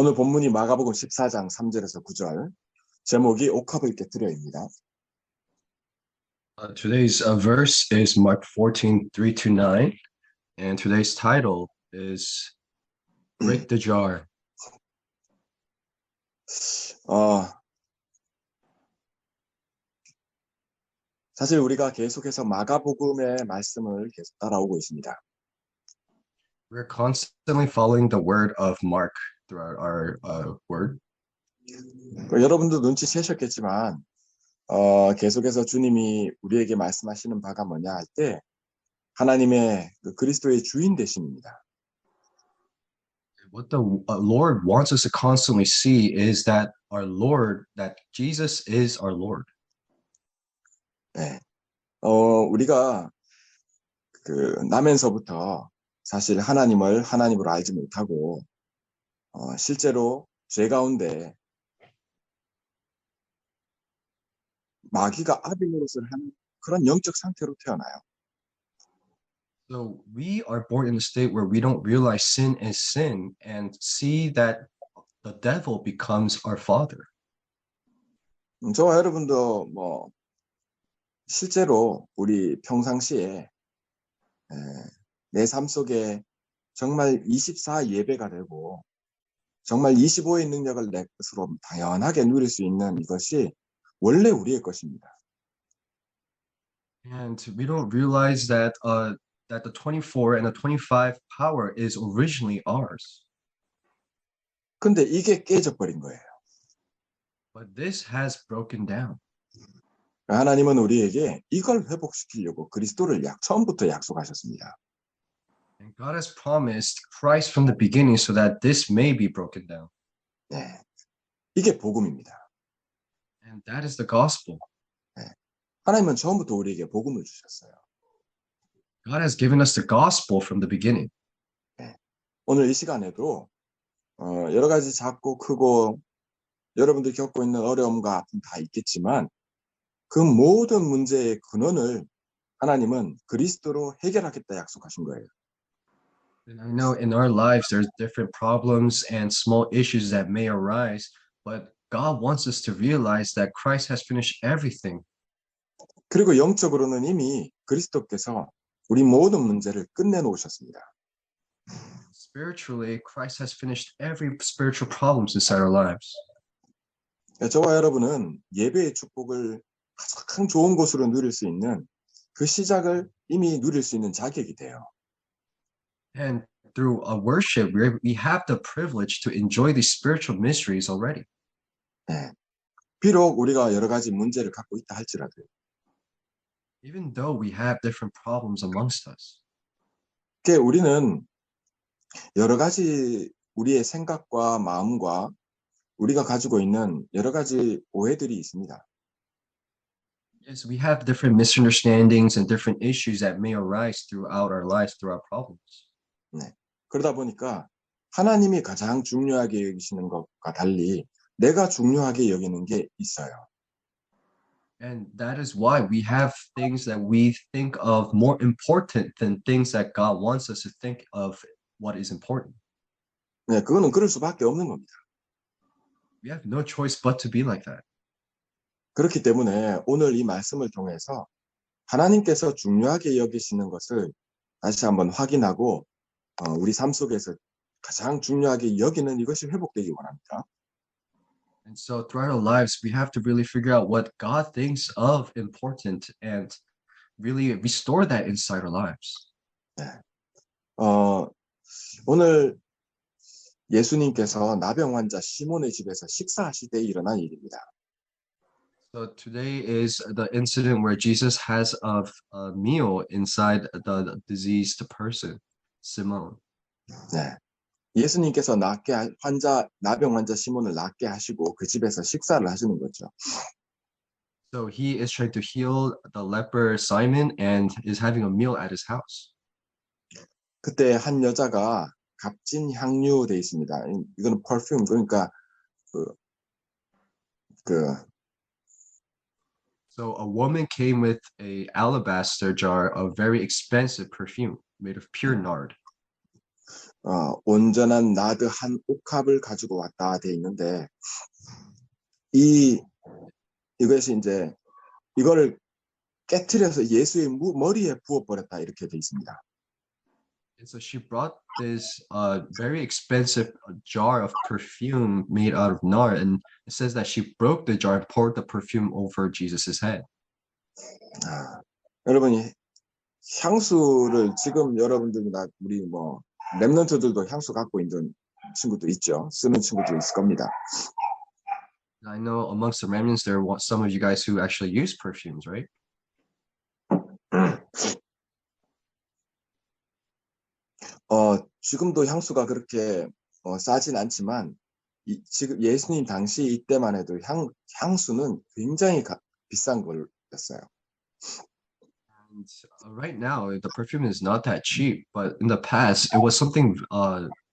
오늘 본문이 마가복음 14장 3절에서 9절, 제목이 옥합을 깨뜨려입니다. Today's verse is Mark 14:3-9, and today's title is Break the Jar. 사실 우리가 계속해서 마가복음의 말씀을 계속 따라오고 있습니다. We're constantly following the word of Mark throughout our word. 여러분도 눈치채셨겠지만 계속해서 주님이 우리에게 말씀하시는 바가 뭐냐 할 때 하나님의 그리스도의 주인 되심입니다. What the Lord wants us to constantly see is that our Lord, that Jesus is our Lord. 네. 우리가 나면서부터 사실 하나님을 하나님으로 알지 못하고 실제로 죄 가운데 마귀가 아비 노릇을 하는 그런 영적 상태로 태어나요. So we are born in a state where we don't realize sin is sin and see that the devil becomes our father. 저와 여러분도 실제로 우리 평상시에 내 삶 속에 정말 24 예배가 되고 정말 25의 능력을 내 것으로 당연하게 누릴 수 있는 이것이 원래 우리의 것입니다. And we don't realize that that the 24 and the 25 power is originally ours. 근데 이게 깨져버린 거예요. But this has broken down. 하나님은 우리에게 이걸 회복시키려고 그리스도를 처음부터 약속하셨습니다. And God has promised Christ from the beginning so that this may be broken down. 네, 이게 복음입니다. And that is the gospel. 네, 하나님은 처음부터 우리에게 복음을 주셨어요. God has given us the gospel from the beginning. 네, 오늘 이 시간에도 여러 가지 작고 크고 여러분들 겪고 있는 어려움과 아픔 다 있겠지만 그 모든 문제의 근원을 하나님은 그리스도로 해결하겠다 약속하신 거예요. And I know in our lives there's different problems and small issues that may arise, but God wants us to realize that Christ has finished everything. 그리고 영적으로는 이미 그리스도께서 우리 모든 문제를 끝내놓으셨습니다. Spiritually, Christ has finished every spiritual problems inside our lives. 저와 여러분은 예배의 축복을 가장 좋은 곳으로 누릴 수 있는 그 시작을 이미 누릴 수 있는 자격이 돼요. And through a worship, we have the privilege to enjoy these spiritual mysteries already. 네. 비록 우리가 여러 가지 문제를 갖고 있다 할지라도 Even though we have different problems amongst us. 우리는 여러 가지 우리의 생각과 마음과 우리가 가지고 있는 여러 가지 오해들이 있습니다. Yes, we have different misunderstandings and different issues that may arise throughout our lives, through our problems. 네. 그러다 보니까 하나님이 가장 중요하게 여기시는 것과 달리 내가 중요하게 여기는 게 있어요. And that is why we have things that we think of more important than things that God wants us to think of what is important. 네, 그거는 그럴 수밖에 없는 겁니다. We have no choice but to be like that. 그렇기 때문에 오늘 이 말씀을 통해서 하나님께서 중요하게 여기시는 것을 다시 한번 확인하고 우리 삶 속에서 가장 중요하게 여기는 이것이 회복되기 원합니다. And so throughout our lives, we have to really figure out what God thinks of important and really restore that inside our lives. 네. 오늘 예수님께서 나병 환자 시몬의 집에서 식사하실 때 일어난 일입니다. So today is the incident where Jesus has a meal inside the diseased person, Simon. 네. 예수님께서 나병 환자 시몬을 낫게 하시고 그 집에서 식사를 하시는 거죠. So he is trying to heal the leper Simon and is having a meal at his house. 그때 한 여자가 값진 향유 돼 있습니다. 이거는 perfume 그러니까 So a woman came with a alabaster jar of very expensive perfume made of pure nard. 온전한 나드 한 옥합을 가지고 왔다 돼 있는데 이 이것이 이제 이거를 깨트려서 예수의 머리에 부어버렸다 이렇게 돼 있습니다. And so she brought this very expensive jar of perfume made out of nard, and it says that she broke the jar and poured the perfume over Jesus's head. 아, 여러분이 향수를 지금 여러분들이나 우리 뭐 랩런트들도 향수 갖고 있는 친구도 있죠. 쓰는 친구도 있을 겁니다. I know amongst the remnants there are some of you guys who actually use perfumes, right? 지금도 향수가 그렇게 싸진 않지만 지금 예수님 당시 이때만 해도 향수는 굉장히 비싼 거였어요. And right now, the perfume is not that cheap, but in the past, it was something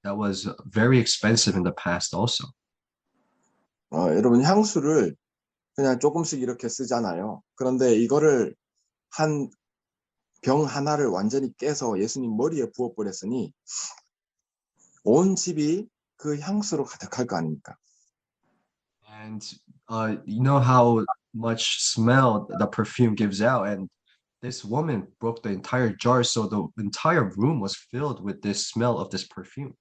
that was very expensive in the past also. 여러분 향수를 그냥 조금씩 이렇게 쓰잖아요. 그런데 이거를 한 병 하나를 완전히 깨서 예수님 머리에 부어버렸으니 온 집이 그 향수로 가득할 거 아닙니까? And you know how much smell the perfume gives out, and this woman broke the entire jar, so the entire room was filled with this smell of this perfume.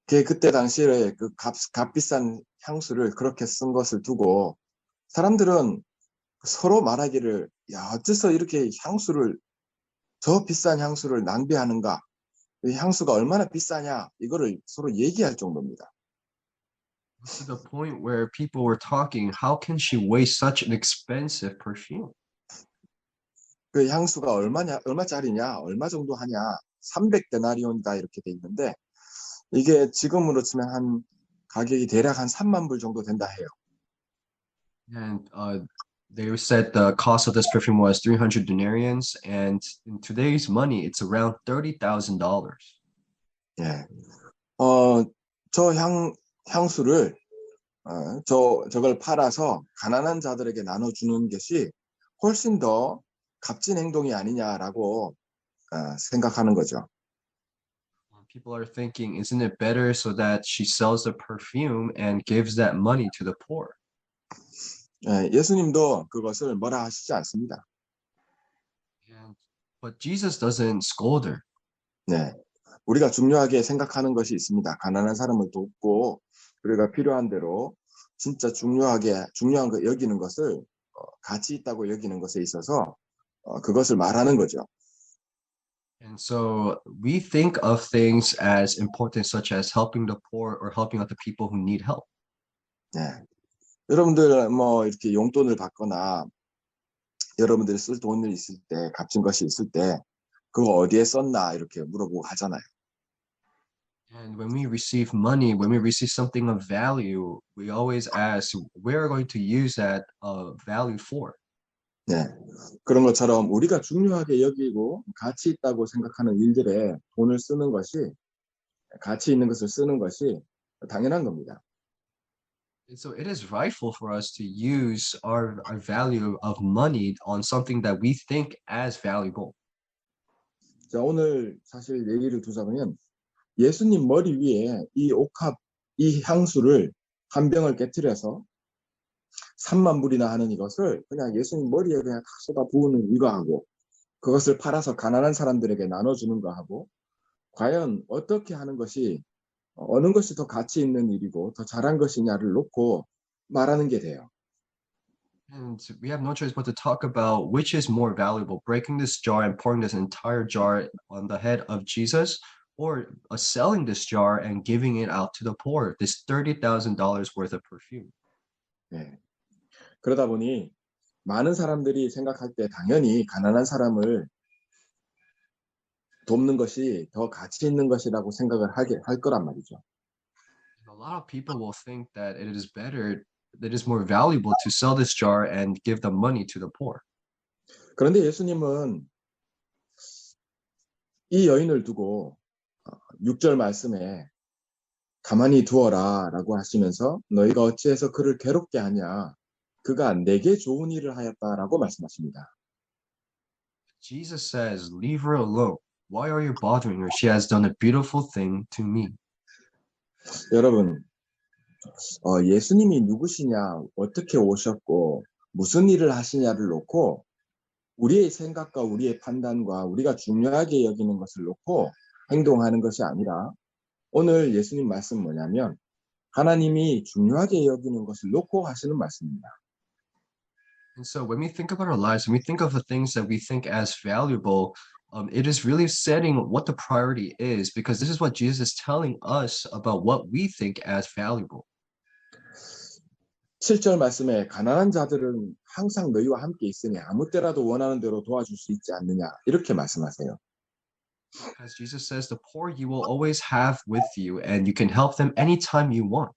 그때 당시에 그 값비싼 향수를 그렇게 쓴 것을 두고 사람들은 서로 말하기를 야 어째서 이렇게 저 비싼 향수를 낭비하는가? 이 향수가 얼마나 비싸냐? 이거를 서로 얘기할 정도입니다. To the point where people were talking, how can she waste such an expensive perfume? 그 향수가 얼마짜리냐? 얼마 정도 하냐? 300데나리온이다 이렇게 돼 있는데 이게 지금으로 치면 한 가격이 대략 한 3만 불 정도 된다 해요. And they said the cost of this perfume was 300 denarians, and in today's money, it's around $30,000. 예. 저 향수를 저걸 팔아서 가난한 자들에게 나눠주는 것이 훨씬 더 값진 행동이 아니냐라고 생각하는 거죠. People are thinking, isn't it better so that she sells the perfume and gives that money to the poor? 예수님도 그것을 뭐라 하시지 않습니다. But Jesus doesn't scold her. 네, 우리가 중요하게 생각하는 것이 있습니다. 가난한 사람을 돕고 우리가 필요한 대로 진짜 중요한 거 여기는 것을 가치 있다고 여기는 것에 있어서 그것을 말하는 거죠. And so we think of things as important, such as helping the poor or helping out the people who need help. 네. 여러분들 뭐 이렇게 용돈을 받거나 여러분들이 쓸 돈이 있을 때 값진 것이 있을 때 그거 어디에 썼나 이렇게 물어보고 하잖아요. And when we receive money, when we receive something of value, we always ask, where are we going to use that value for? 네. 그런 것처럼 우리가 중요하게 여기고 가치 있다고 생각하는 일들에 돈을 쓰는 것이 가치 있는 것을 쓰는 것이 당연한 겁니다. And so it is rightful for us to use our value of money on something that we think as valuable. 자, 오늘 사실 얘기를 두자면 예수님 머리 위에 이 향수를 한 병을 깨트려서 3만 불이나 하는 이것을 그냥 예수님 머리에 그냥 탁 쏟아 부으는 이거하고 그것을 팔아서 가난한 사람들에게 나눠주는 거하고 과연 어떻게 하는 것이 어느 것이 더 가치 있는 일이고 더 잘한 것이냐를 놓고 말하는 게 돼요. And we have no choice but to talk about which is more valuable, breaking this jar and pouring this entire jar on the head of Jesus, or selling this jar and giving it out to the poor, this $30,000 worth of perfume. 네. 그러다 보니 많은 사람들이 생각할 때 당연히 가난한 사람을 돕는 것이 더 가치 있는 것이라고 생각을 할 거란 말이죠. A lot of people will think that it is better, that it is more valuable to sell this jar and give the money to the poor. 그런데 예수님은 이 여인을 두고 6절 말씀에 가만히 두어라 라고 하시면서 너희가 어찌해서 그를 괴롭게 하냐 그가 내게 좋은 일을 하였다라고 말씀하십니다. Jesus says, leave her alone. Why are you bothering her? She has done a beautiful thing to me. 여러분, 예수님이 누구시냐, 어떻게 오셨고, 무슨 일을 하시냐를 놓고 우리의 생각과 우리의 판단과 우리가 중요하게 여기는 것을 놓고 행동하는 것이 아니라 오늘 예수님 말씀 뭐냐면 하나님이 중요하게 여기는 것을 놓고 하시는 말씀입니다. And so when we think about our lives, when we think of the things that we think as valuable, it is really setting what the priority is, because this is what Jesus is telling us about what we think as valuable. 7절 말씀에 가난한 자들은 항상 너희와 함께 있으니 아무 때라도 원하는 대로 도와줄 수 있지 않느냐 이렇게 말씀하세요. As Jesus says, the poor you will always have with you, and you can help them anytime you want.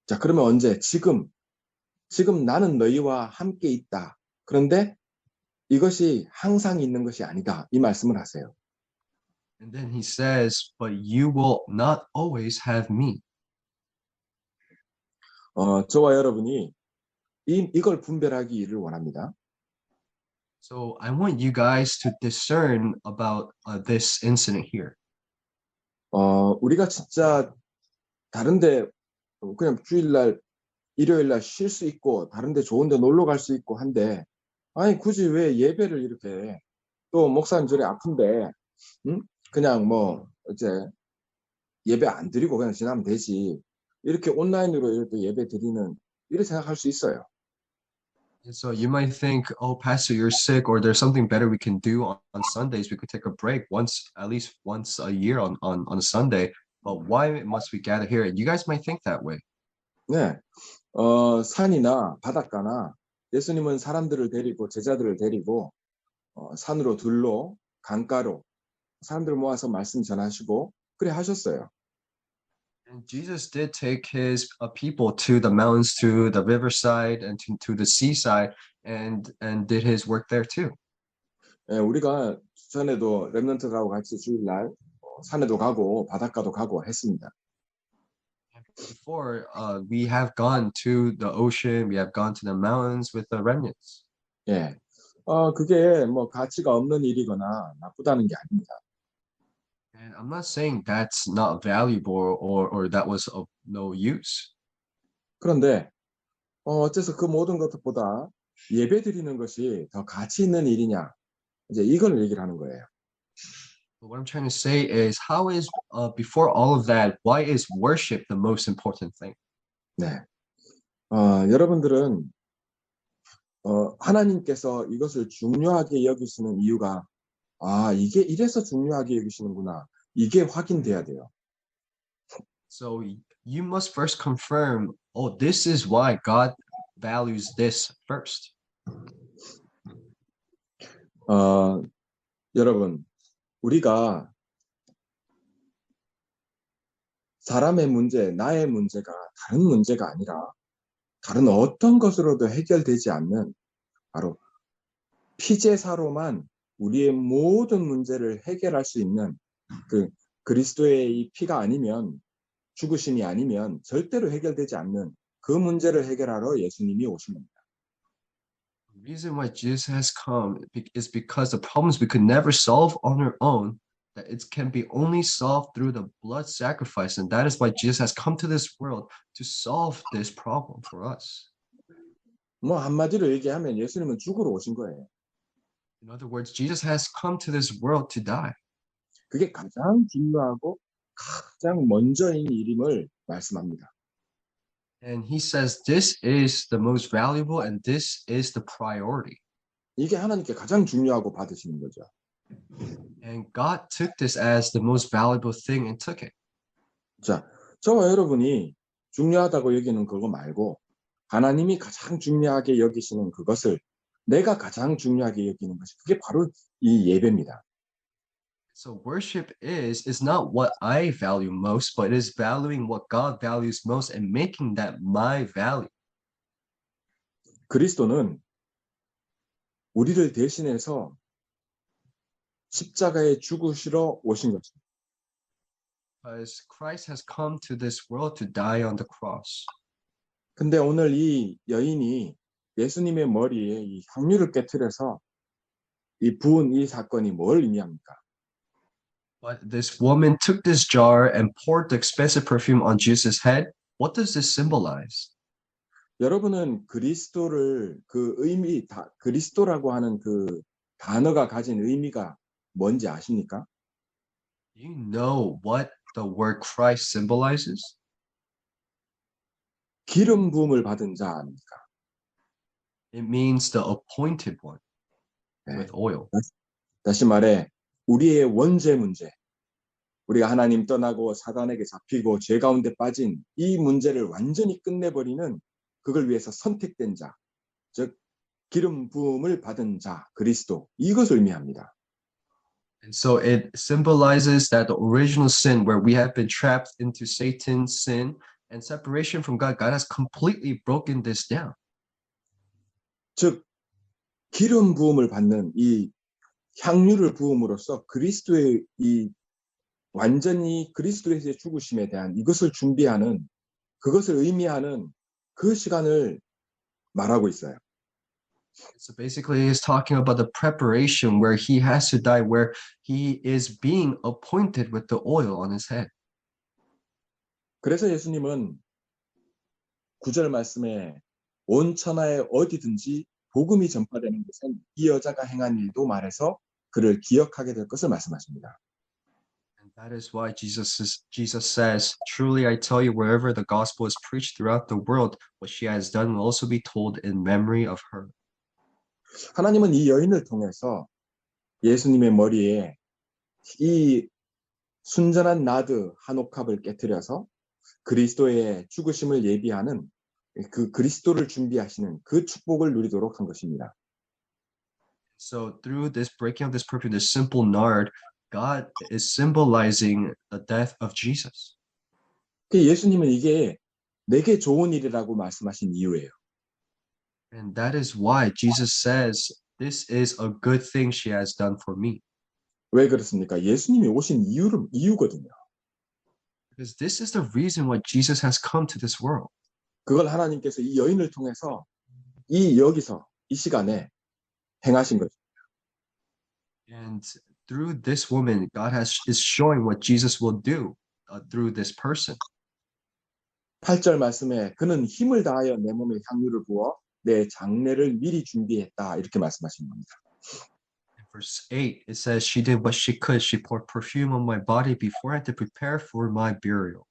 자, 그러면 언제? 지금 나는 너희와 함께 있다. 그런데 이것이 항상 있는 것이 아니다. 이 말씀을 하세요. And then he says, but you will not always have me. 저와 여러분이 이걸 분별하기를 원합니다. So I want you guys to discern about this incident here. 우리가 진짜 다른데 그냥 주일날, 일요일날 쉴 수 있고 다른데 좋은데 놀러 갈 수 있고 한데 아니 굳이 왜 예배를 이렇게 또 목사님 저리 아픈데 그냥 뭐 이제 예배 안 드리고 그냥 지나면 되지 이렇게 온라인으로 이렇게 예배 드리는 이렇게 생각할 수 있어요. And so you might think, oh, Pastor, you're sick, or there's something better we can do on Sundays. We could take a break at least once a year on a Sunday. But why must we gather here? And you guys might think that way. 네, 산이나 바닷가나 예수님은 사람들을 데리고 제자들을 데리고 산으로 들로 강가로 사람들 모아서 말씀 전하시고 그래 하셨어요. And Jesus did take his people to the mountains, to the riverside, and to the seaside, and did his work there too. 예, 우리가 전에도 렘넌트하고 같이 주일날 산에도 가고 바닷가도 가고 했습니다. Before, we have gone to the ocean, we have gone to the mountains with the remnants. 예, 그게 뭐 가치가 없는 일이거나 나쁘다는 게 아닙니다. And I'm not saying that's not valuable or that was of no use. 그런데 어째서 그 모든 것보다 예배 드리는 것이 더 가치 있는 일이냐 이제 이걸 얘기를 하는 거예요. But what I'm trying to say is, how is before all of that, why is worship the most important thing? 네, 여러분들은 하나님께서 이것을 중요하게 여기시는 이유가 이게 이래서 중요하게 여기시는구나. 이게 확인돼야 돼요. So you must first confirm, oh, this is why God values this first. 여러분, 우리가 사람의 문제, 나의 문제가 다른 문제가 아니라 다른 어떤 것으로도 해결되지 않는 바로 피제사로만 우리의 모든 문제를 해결할 수 있는 그 그리스도의 이 피가 아니면 죽으심이 아니면 절대로 해결되지 않는 그 문제를 해결하러 예수님이 오신 겁니다. The reason why Jesus has come is because the problems we could never solve on our own, that it can be only solved through the blood sacrifice. And that is why Jesus has come to this world to solve this problem for us. 뭐 한마디로 얘기하면 예수님은 죽으러 오신 거예요. In other words, Jesus has come to this world to die. 그게 가장 중요하고 가장 먼저인 일임을 말씀합니다. And he says this is the most valuable and this is the priority. 이게 하나님께 가장 중요하고 받으시는 거죠. And God took this as the most valuable thing and took it. 자, 저와 여러분이 중요하다고 여기는 그거 말고 하나님이 가장 중요하게 여기시는 그것을 내가 가장 중요하게 여기는 것이 그게 바로 이 예배입니다. So worship is not what I value most, but is valuing what God values most and making that my value. 그리스도는 우리를 대신해서 십자가에 죽으시러 오신 것입니다. Because Christ has come to this world to die on the cross. 근데 오늘 이 여인이 예수님의 머리에 이 향유를 깨트려서 이 부은 이 사건이 뭘 의미합니까? But this woman took this jar and poured the expensive perfume on Jesus' head. What does this symbolize? 여러분은 그리스도를 그 의미, 그리스도라고 하는 그 단어가 가진 의미가 뭔지 아십니까? Do you know what the word Christ symbolizes? 기름 부음을 받은 자 아닙니까? It means the appointed one 네. with oil. 다시 말해 우리의 원죄 문제, 우리가 하나님 떠나고 사단에게 잡히고 죄 가운데 빠진 이 문제를 완전히 끝내버리는 그걸 위해서 선택된 자, 즉 기름 부음을 받은 자, 그리스도, 이것을 의미합니다. And so it symbolizes that the original sin where we have been trapped into Satan's sin and separation from God, God has completely broken this down. 즉 기름 부음을 받는 이 향유를 부음으로써 그리스도의 이 완전히 그리스도의 죽으심에 대한 이것을 준비하는 그것을 의미하는 그 시간을 말하고 있어요. So basically, he's talking about the preparation where he has to die, where he is being appointed with the oil on his head. 그래서 예수님은 9절 말씀에 온 천하에 어디든지 복음이 전파되는 것은 이 여자가 행한 일도 말해서 그를 기억하게 될 것을 말씀하십니다. And that is why Jesus says, "Truly I tell you, wherever the gospel is preached throughout the world, what she has done will also be told in memory of her." 하나님은 이 여인을 통해서 예수님의 머리에 이 순전한 나드 한 옥합을 깨뜨려서 그리스도의 죽으심을 예비하는 그 그리스도를 준비하시는 그 축복을 누리도록 한 것입니다. So through this breaking of this perfume, this simple nard, God is symbolizing the death of Jesus. 예수님은 이게 내게 좋은 일이라고 말씀하신 이유예요. And that is why Jesus says, "This is a good thing she has done for me." 왜 그렇습니까? 예수님이 오신 이유거든요. Because this is the reason why Jesus has come to this world. 그걸 하나님께서 이 여인을 통해서 여기서 이 시간에 행하신 거죠. And through this woman, God is showing what Jesus will do through this person. 8절 말씀에 그는 힘을 다하여 내 몸에 향유를 부어 내 장례를 미리 준비했다 이렇게 말씀하신 겁니다. In verse 8, it says, "She did what she could. She poured perfume on my body beforehand to prepare for my burial."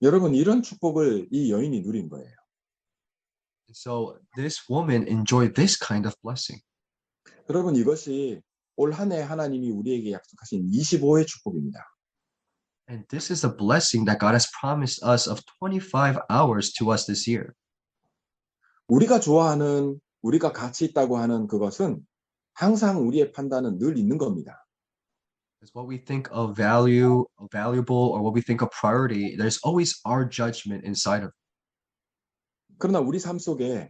여러분 이런 축복을 이 여인이 누린 거예요. So this woman enjoyed this kind of blessing. 여러분 이것이 올 한 해 하나님이 우리에게 약속하신 25의 축복입니다. And this is a blessing that God has promised us of 25 hours to us this year. 우리가 좋아하는 우리가 가치 있다고 하는 그것은 항상 우리의 판단은 늘 있는 겁니다. Because what we think of value, of valuable, or what we think of priority, there's always our judgment inside of it. 그러나 우리 삶 속에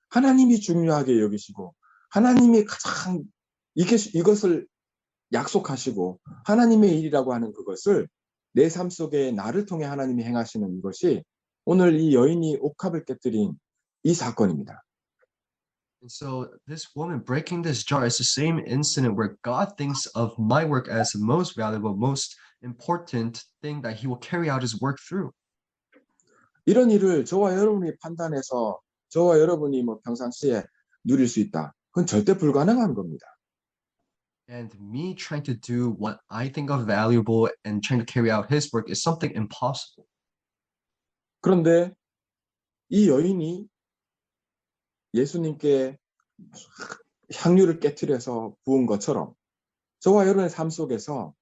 하나님이 중요하게 여기시고 하나님이 가장 이것을 약속하시고 하나님의 일이라고 하는 그것을 내 삶 속에 나를 통해 하나님이 행하시는 이것이 오늘 이 여인이 옥합을 깨뜨린 이 사건입니다. And so this woman breaking this jar is the same incident where God thinks of my work as the most valuable, most important thing that he will carry out his work through. 이런 일을 저와 여러분이 판단해서 저와 여러분이 뭐 평상시에 누릴 수 있다. 그건 절대 불가능한 겁니다. And me trying to do what I think of valuable and trying to carry out his work is something impossible. 그런데 이 여인이 예수님께 향유를 깨뜨려서 부은 것처럼 저와 여러분의 삶 속에서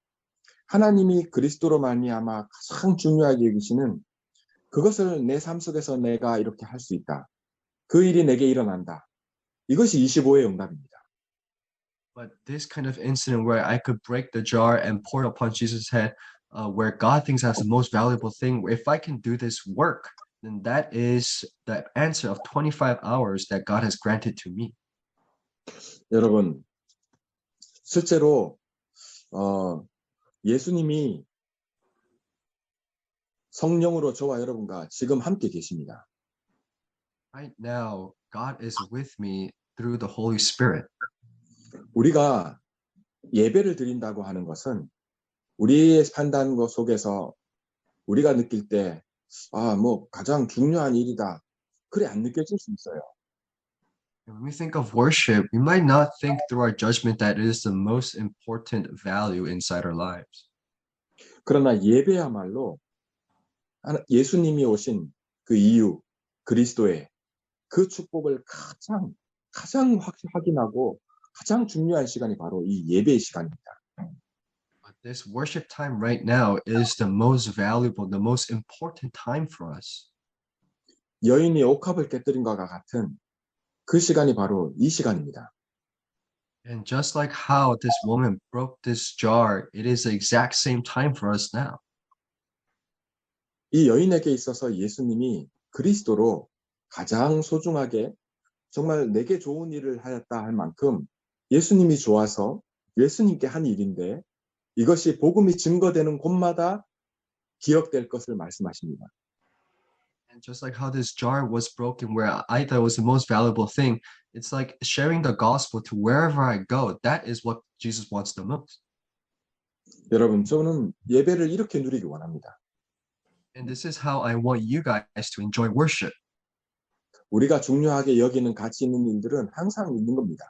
하나님이 그리스도로 말미암아 가장 중요하게 여기시는 그것을 내 삶 속에서 내가 이렇게 할 수 있다. 그 일이 내게 일어난다. 이것이 25의 응답입니다. But this kind of incident where I could break the jar and pour it upon Jesus' head, where God thinks that's the most valuable thing, if I can do this work, then that is the answer of 25 hours that God has granted to me. 여러분, 실제로 예수님이 성령으로 저와 여러분과 지금 함께 계십니다. Right now, God is with me through the Holy Spirit. 우리가 예배를 드린다고 하는 것은 우리의 판단과 속에서 우리가 느낄 때, 뭐 가장 중요한 일이다. 그래 안 느껴질 수 있어요. And when we think of worship, we might not think through our judgment that it is the most important value inside our lives. 그러나 예배야말로 예수님이 오신 그 이유, 그리스도의 그 축복을 가장 확인하고 가장 중요한 시간이 바로 이 예배의 시간입니다. But this worship time right now is the most valuable, the most important time for us. 여인이 옥합을 깨뜨린 것과 같은 그 시간이 바로 이 시간입니다. And just like how this woman broke this jar, it is the exact same time for us now. 이 여인에게 있어서 예수님이 그리스도로 가장 소중하게 정말 내게 좋은 일을 하였다 할 만큼 예수님이 좋아서 예수님께 한 일인데 이것이 복음이 증거되는 곳마다 기억될 것을 말씀하십니다. And just like how this jar was broken, where I thought was the most valuable thing, it's like sharing the gospel to wherever I go. That is what Jesus wants the most. 여러분, 저는 예배를 이렇게 누리기 원합니다. And this is how I want you guys to enjoy worship. 우리가 중요하게 여기는 가치 있는 일들은 항상 있는 겁니다.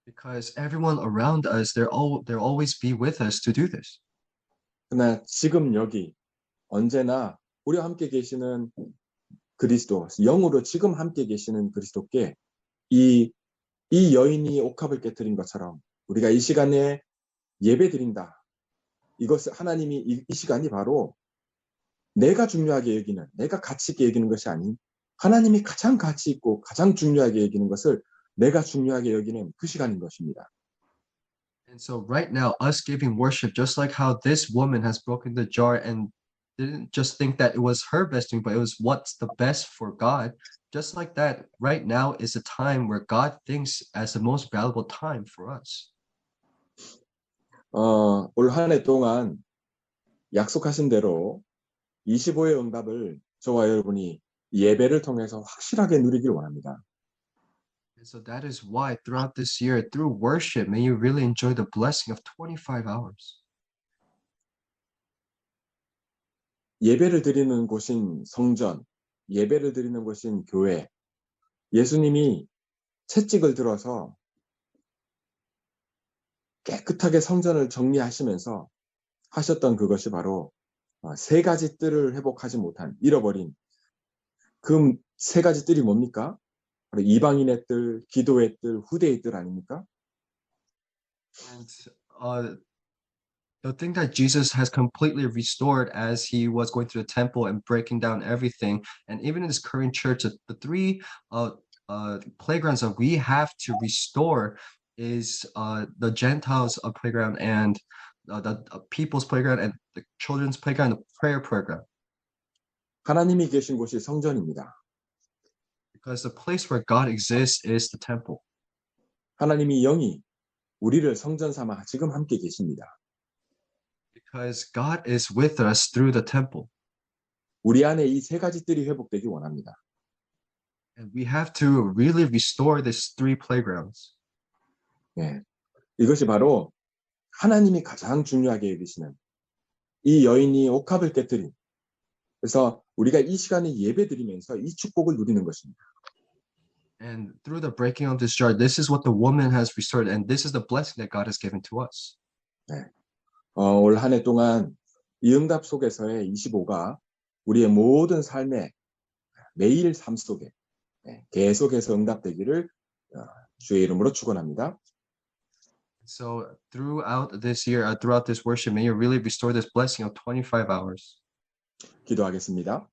Because everyone around us, they'll always be with us to do this. 그러나 지금 여기 언제나 우리와 함께 계시는 그리스도, 영으로 지금 함께 계시는 그리스도께 이 여인이 옥합을 깨뜨린 것처럼 우리가 이 시간에 예배 드린다. 이것을 하나님이 이 시간이 바로 내가 중요하게 여기는, 내가 가치 있게 여기는 것이 아닌 하나님이 가장 가치 있고 가장 중요하게 여기는 것을 내가 중요하게 여기는 그 시간인 것입니다. And so right now, us giving worship, just like how this woman has broken the jar and didn't just think that it was her best thing, but it was what's the best for God. Just like that, right now is a time where God thinks as the most valuable time for us. 올 한 해 동안 약속하신 대로 25의 응답을 저와 여러분이 예배를 통해서 확실하게 누리길 원합니다. And so that is why throughout this year, through worship, may you really enjoy the blessing of 25 hours. 예배를 드리는 곳인 성전, 예배를 드리는 곳인 교회, 예수님이 채찍을 들어서 깨끗하게 성전을 정리하시면서 하셨던 그것이 바로 세 가지 뜰을 회복하지 못한, 잃어버린 그 세 가지 뜰이 뭡니까? 바로 이방인의 뜰, 기도의 뜰, 후대의 뜰 아닙니까? And the thing that Jesus has completely restored as he was going through the temple and breaking down everything, and even in this current church, the three playgrounds that we have to restore is the Gentiles playground and the people's playground and the children's playground, the prayer playground. 하나님이 계신 곳이 성전입니다. Because the place where God exists is the temple. 하나님이 영이 우리를 성전 삼아 지금 함께 계십니다. Because God is with us through the temple. 우리 안에 이 세 가지 뜰이 회복되기 원합니다. And we have to really restore these three playgrounds. 네. 이것이 바로 하나님이 가장 중요하게 여기시는 이 여인이 옥합을 깨뜨린, 그래서 우리가 이 시간에 예배드리면서 이 축복을 누리는 것입니다. And through the breaking of this jar, this is what the woman has restored, and this is the blessing that God has given to us. 네. 올 한 해 동안 이 응답 속에서의 25가 우리의 모든 삶의 매일 삶 속에 계속해서 응답되기를 주의 이름으로 축원합니다. So throughout this year, throughout this worship, may you really restore this blessing of 25 hours. 기도하겠습니다.